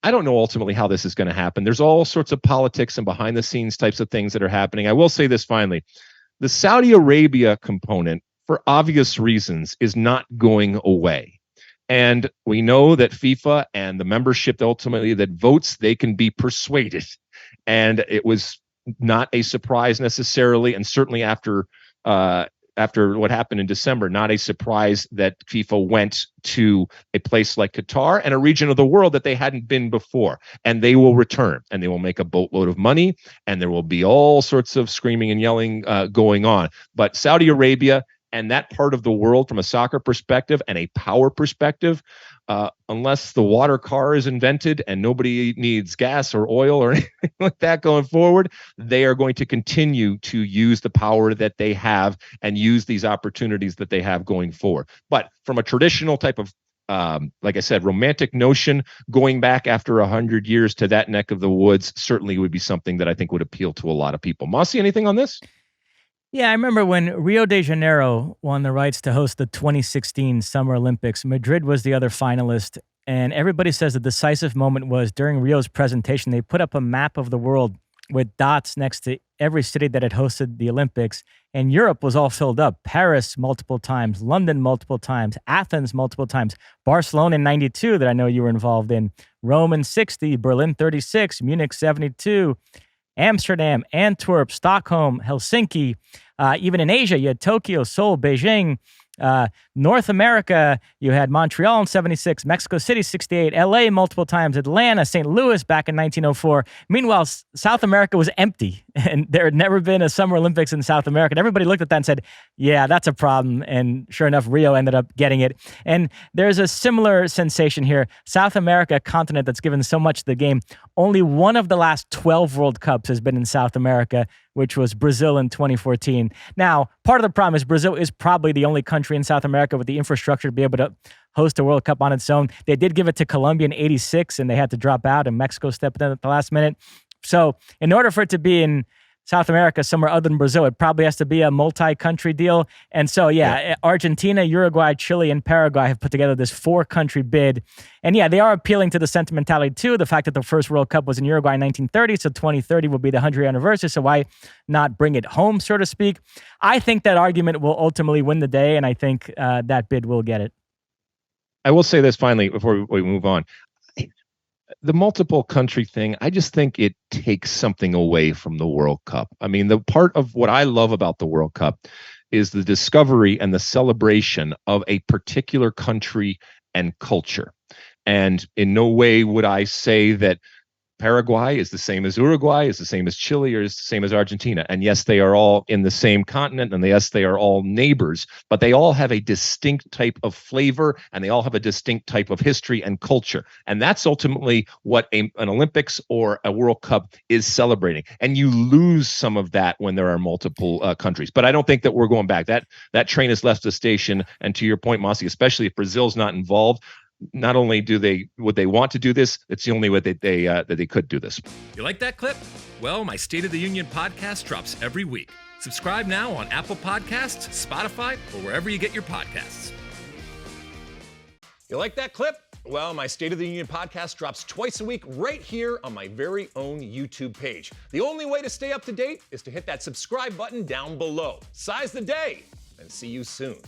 I don't know ultimately how this is going to happen. There's all sorts of politics and behind the scenes types of things that are happening. I will say this finally. The Saudi Arabia component, for obvious reasons, is not going away. And we know that FIFA and the membership ultimately that votes, they can be persuaded. And it was not a surprise necessarily, and certainly after what happened in December, not a surprise that FIFA went to a place like Qatar and a region of the world that they hadn't been before. And they will return, and they will make a boatload of money, and there will be all sorts of screaming and yelling going on. But Saudi Arabia and that part of the world, from a soccer perspective and a power perspective, unless the water car is invented and nobody needs gas or oil or anything like that going forward, they are going to continue to use the power that they have and use these opportunities that they have going forward. But from a traditional type of, like I said, romantic notion, going back after 100 years to that neck of the woods certainly would be something that I think would appeal to a lot of people. Mosse, anything on this? Yeah, I remember when Rio de Janeiro won the rights to host the 2016 Summer Olympics. Madrid was the other finalist, and everybody says the decisive moment was during Rio's presentation. They put up a map of the world with dots next to every city that had hosted the Olympics, and Europe was all filled up. Paris multiple times, London multiple times, Athens multiple times, Barcelona in 92 that I know you were involved in, Rome in 60, Berlin 36, Munich 72, Amsterdam, Antwerp, Stockholm, Helsinki. Even in Asia, you had Tokyo, Seoul, Beijing. North America, you had Montreal in 76, Mexico City 68, LA multiple times, Atlanta, St. Louis back in 1904. Meanwhile, South America was empty, and there had never been a Summer Olympics in South America. And everybody looked at that and said, yeah, that's a problem. And sure enough, Rio ended up getting it. And there's a similar sensation here. South America, a continent that's given so much to the game, only one of the last 12 World Cups has been in South America, which was Brazil in 2014. Now, part of the problem is Brazil is probably the only country in South America with the infrastructure to be able to host a World Cup on its own. They did give it to Colombia in 86, and they had to drop out, and Mexico stepped in at the last minute. So in order for it to be in South America, somewhere other than Brazil, it probably has to be a multi-country deal. And so, yeah, Argentina, Uruguay, Chile, and Paraguay have put together this 4-country bid. And yeah, they are appealing to the sentimentality too. The fact that the first World Cup was in Uruguay in 1930, so 2030 will be the 100th anniversary. So why not bring it home, so to speak? I think that argument will ultimately win the day, and I think that bid will get it. I will say this finally before we move on. The multiple country thing, I just think it takes something away from the World Cup. I mean, the part of what I love about the World Cup is the discovery and the celebration of a particular country and culture. And in no way would I say that Paraguay is the same as Uruguay, is the same as Chile, or is the same as Argentina. And yes, they are all in the same continent, and yes, they are all neighbors, but they all have a distinct type of flavor, and they all have a distinct type of history and culture. And that's ultimately what an Olympics or a World Cup is celebrating. And you lose some of that when there are multiple countries. But I don't think that we're going back. That train has left the station. And to your point, Mosse, especially if Brazil's not involved, not only would they want to do this, it's the only way that they could do this. You like that clip? Well, my State of the Union podcast drops every week. Subscribe now on Apple Podcasts, Spotify, or wherever you get your podcasts. You like that clip? Well, my State of the Union podcast drops twice a week right here on my very own YouTube page. The only way to stay up to date is to hit that subscribe button down below. Size the day, and see you soon.